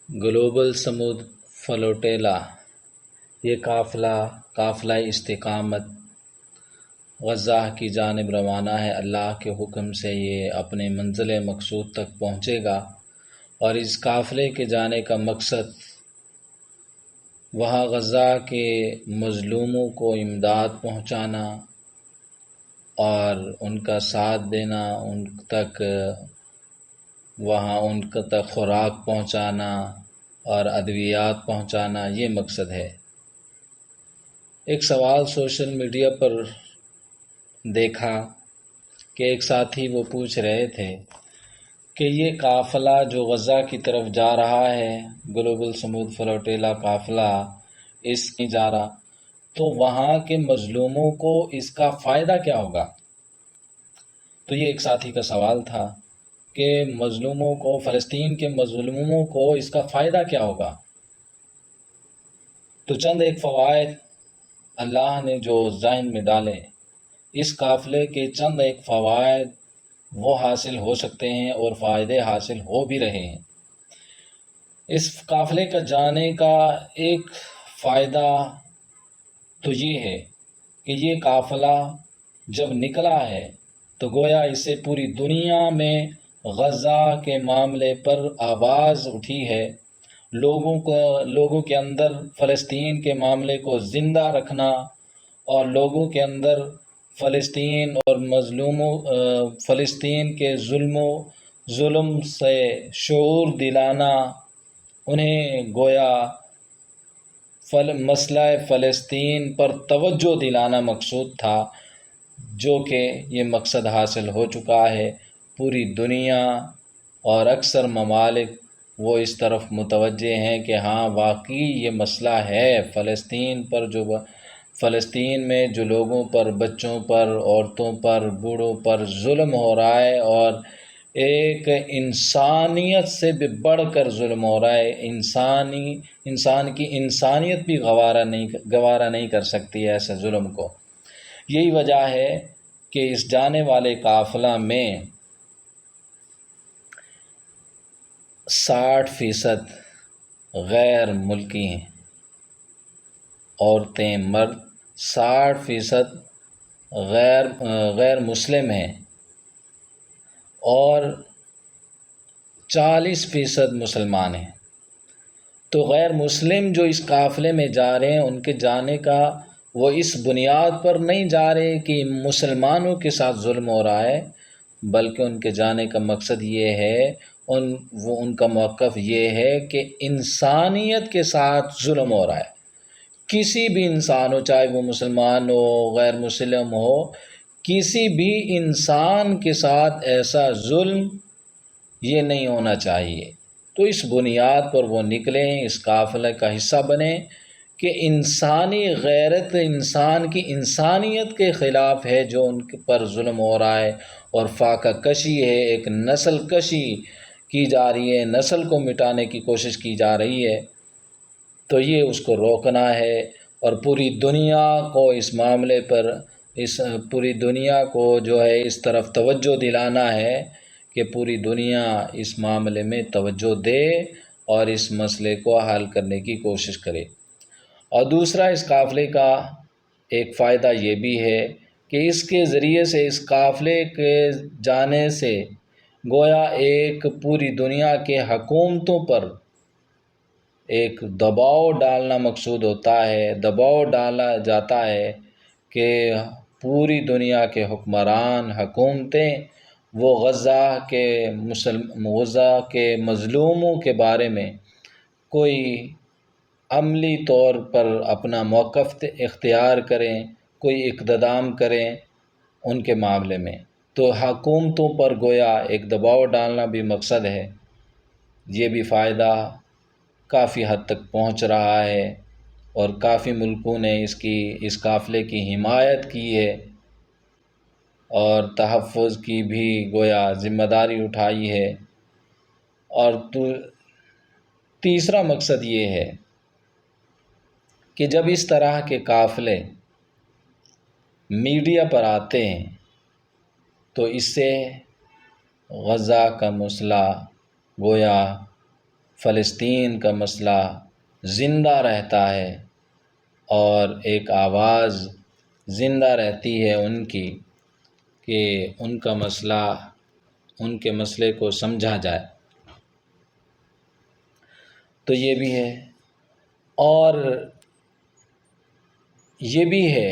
Global سمود flotilla, یہ قافلہ استقامت غزہ کی جانب روانہ ہے۔ اللہ کے حکم سے یہ اپنے منزل مقصود تک پہنچے گا، اور اس قافلے کے جانے کا مقصد وہاں غزہ کے مظلوموں کو امداد پہنچانا اور ان کا ساتھ دینا، ان تک خوراک پہنچانا اور ادویات پہنچانا، یہ مقصد ہے۔ ایک سوال سوشل میڈیا پر دیکھا کہ ایک ساتھی وہ پوچھ رہے تھے کہ یہ قافلہ جو غزہ کی طرف جا رہا ہے، گلوبل سمود فلوٹیلا قافلہ اس کی جا رہا، تو وہاں کے مظلوموں کو اس کا فائدہ کیا ہوگا؟ تو یہ ایک ساتھی کا سوال تھا کہ مظلوموں کو، فلسطین کے مظلوموں کو اس کا فائدہ کیا ہوگا؟ تو چند ایک فوائد اللہ نے جو ذہن میں ڈالے، اس قافلے کے چند ایک فوائد وہ حاصل ہو سکتے ہیں اور فائدے حاصل ہو بھی رہے ہیں۔ اس قافلے کا جانے کا ایک فائدہ تو یہ ہے کہ یہ قافلہ جب نکلا ہے تو گویا اس سے پوری دنیا میں غزہ کے معاملے پر آواز اٹھی ہے۔ لوگوں کے اندر فلسطین کے معاملے کو زندہ رکھنا اور لوگوں کے اندر فلسطین اور فلسطین کے ظلم سے شعور دلانا، انہیں گویا مسئلہ فلسطین پر توجہ دلانا مقصود تھا، جو کہ یہ مقصد حاصل ہو چکا ہے۔ پوری دنیا اور اکثر ممالک وہ اس طرف متوجہ ہیں کہ ہاں واقعی یہ مسئلہ ہے، فلسطین میں جو لوگوں پر، بچوں پر، عورتوں پر، بوڑھوں پر ظلم ہو رہا ہے، اور ایک انسانیت سے بھی بڑھ کر ظلم ہو رہا ہے۔ انسان کی انسانیت بھی گوارا نہیں کر سکتی ایسے ظلم کو۔ یہی وجہ ہے کہ اس جانے والے قافلہ میں 60% غیر ملکی ہیں، عورتیں، مرد، 60% غیر مسلم ہیں اور 40% مسلمان ہیں۔ تو غیر مسلم جو اس قافلے میں جا رہے ہیں، ان کے جانے کا وہ اس بنیاد پر نہیں جا رہے کہ مسلمانوں کے ساتھ ظلم ہو رہا ہے، بلکہ ان کے جانے کا مقصد یہ ہے، ان کا موقف یہ ہے کہ انسانیت کے ساتھ ظلم ہو رہا ہے۔ کسی بھی انسان ہو، چاہے وہ مسلمان ہو، غیر مسلم ہو، کسی بھی انسان کے ساتھ ایسا ظلم یہ نہیں ہونا چاہیے۔ تو اس بنیاد پر وہ نکلیں، اس قافلے کا حصہ بنیں کہ انسانی غیرت، انسان کی انسانیت کے خلاف ہے جو ان پر ظلم ہو رہا ہے، اور فاقہ کشی ہے، ایک نسل کشی کی جا رہی ہے، نسل کو مٹانے کی کوشش کی جا رہی ہے۔ تو یہ اس کو روکنا ہے، اور پوری دنیا کو اس معاملے پر، پوری دنیا کو جو ہے اس طرف توجہ دلانا ہے کہ پوری دنیا اس معاملے میں توجہ دے اور اس مسئلے کو حل کرنے کی کوشش کرے۔ اور دوسرا، اس قافلے کا ایک فائدہ یہ بھی ہے کہ اس کے ذریعے سے، اس قافلے کے جانے سے گویا ایک پوری دنیا کے حکومتوں پر ایک دباؤ ڈالنا مقصود ہوتا ہے، دباؤ ڈالا جاتا ہے کہ پوری دنیا کے حکمران، حکومتیں وہ غزہ کے مظلوموں کے بارے میں کوئی عملی طور پر اپنا موقف اختیار کریں، کوئی اقدام کریں ان کے معاملے میں۔ تو حکومتوں پر گویا ایک دباؤ ڈالنا بھی مقصد ہے۔ یہ بھی فائدہ کافی حد تک پہنچ رہا ہے، اور کافی ملکوں نے اس قافلے کی حمایت کی ہے اور تحفظ کی بھی گویا ذمہ داری اٹھائی ہے۔ اور تیسرا مقصد یہ ہے کہ جب اس طرح کے قافلے میڈیا پر آتے ہیں تو اس سے غزہ کا مسئلہ گویا فلسطین کا مسئلہ زندہ رہتا ہے اور ایک آواز زندہ رہتی ہے ان کی کہ ان کا مسئلہ، ان کے مسئلے کو سمجھا جائے۔ تو یہ بھی ہے، اور یہ بھی ہے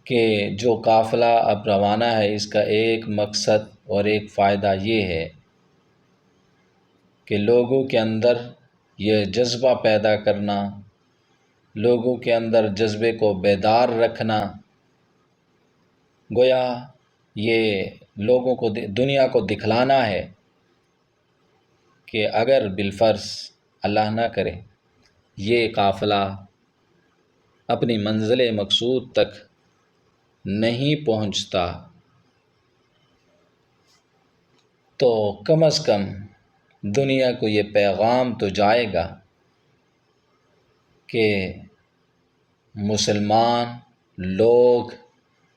کہ جو قافلہ اب روانہ ہے اس کا ایک مقصد اور ایک فائدہ یہ ہے کہ لوگوں کے اندر یہ جذبہ پیدا کرنا، لوگوں کے اندر جذبے کو بیدار رکھنا، گویا یہ لوگوں کو، دنیا کو دکھلانا ہے کہ اگر بالفرض اللہ نہ کرے یہ قافلہ اپنی منزل مقصود تک نہیں پہنچتا تو کم از کم دنیا کو یہ پیغام تو جائے گا کہ مسلمان لوگ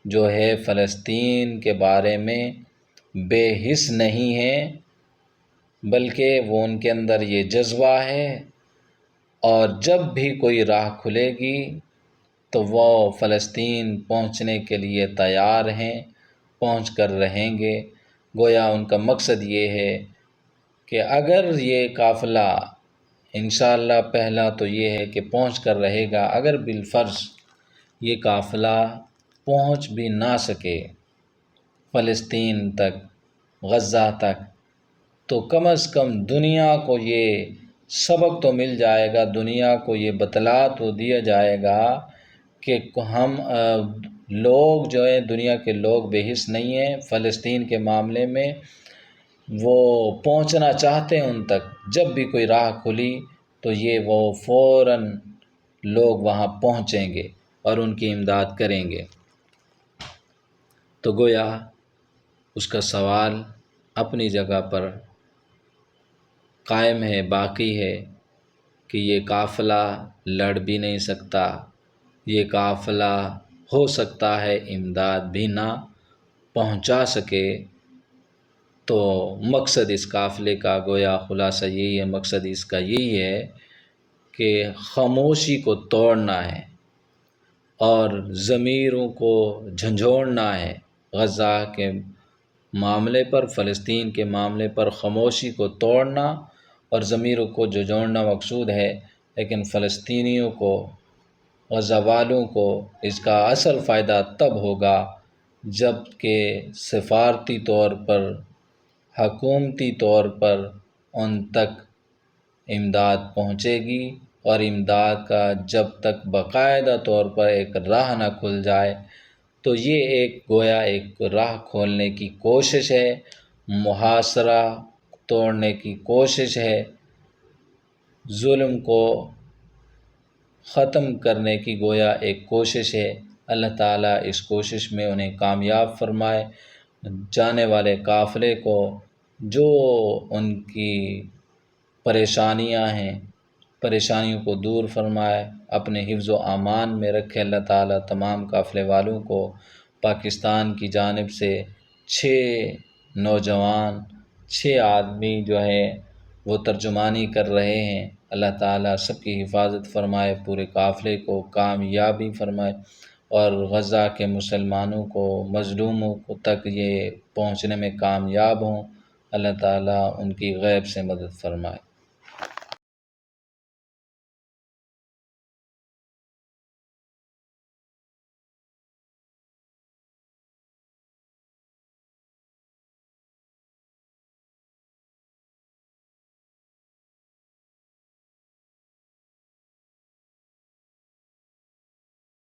جو ہے فلسطین کے بارے میں بے حس نہیں ہیں، بلکہ وہ ان کے اندر یہ جذبہ ہے، اور جب بھی کوئی راہ کھلے گی تو وہ فلسطین پہنچنے کے لیے تیار ہیں، پہنچ کر رہیں گے۔ گویا ان کا مقصد یہ ہے کہ اگر یہ قافلہ انشاءاللہ، پہلا تو یہ ہے کہ پہنچ کر رہے گا، اگر بالفرض یہ قافلہ پہنچ بھی نہ سکے فلسطین تک، غزہ تک، تو کم از کم دنیا کو یہ سبق تو مل جائے گا، دنیا کو یہ بتلا تو دیا جائے گا کہ ہم لوگ جو ہیں، دنیا کے لوگ بے حس نہیں ہیں فلسطین کے معاملے میں، وہ پہنچنا چاہتے ہیں ان تک۔ جب بھی کوئی راہ کھلی تو یہ وہ فوراً لوگ وہاں پہنچیں گے اور ان کی امداد کریں گے۔ تو گویا اس کا سوال اپنی جگہ پر قائم ہے، باقی ہے کہ یہ قافلہ لڑ بھی نہیں سکتا، یہ قافلہ ہو سکتا ہے امداد بھی نہ پہنچا سکے۔ تو مقصد اس قافلے کا گویا خلاصہ یہی ہے، مقصد اس کا یہی ہے کہ خاموشی کو توڑنا ہے اور ضمیروں کو جھنجھوڑنا ہے۔ غزہ کے معاملے پر، فلسطین کے معاملے پر خاموشی کو توڑنا اور ضمیروں کو جھنجھوڑنا مقصود ہے، لیکن فلسطینیوں کو، غزہ والوں کو اس کا اصل فائدہ تب ہوگا جب کہ سفارتی طور پر، حکومتی طور پر ان تک امداد پہنچے گی، اور امداد کا جب تک باقاعدہ طور پر ایک راہ نہ کھل جائے تو یہ ایک گویا ایک راہ کھولنے کی کوشش ہے، محاصرہ توڑنے کی کوشش ہے، ظلم کو ختم کرنے کی گویا ایک کوشش ہے۔ اللہ تعالیٰ اس کوشش میں انہیں کامیاب فرمائے، جانے والے قافلے کو جو ان کی پریشانیاں ہیں، پریشانیوں کو دور فرمائے، اپنے حفظ و امان میں رکھے اللہ تعالیٰ۔ تمام قافلے والوں کو پاکستان کی جانب سے 6 نوجوان، 6 آدمی جو ہے وہ ترجمانی کر رہے ہیں، اللہ تعالیٰ سب کی حفاظت فرمائے، پورے قافلے کو کامیابی فرمائے، اور غزہ کے مسلمانوں کو، مظلوموں کو تک یہ پہنچنے میں کامیاب ہوں۔ اللہ تعالیٰ ان کی غیب سے مدد فرمائے۔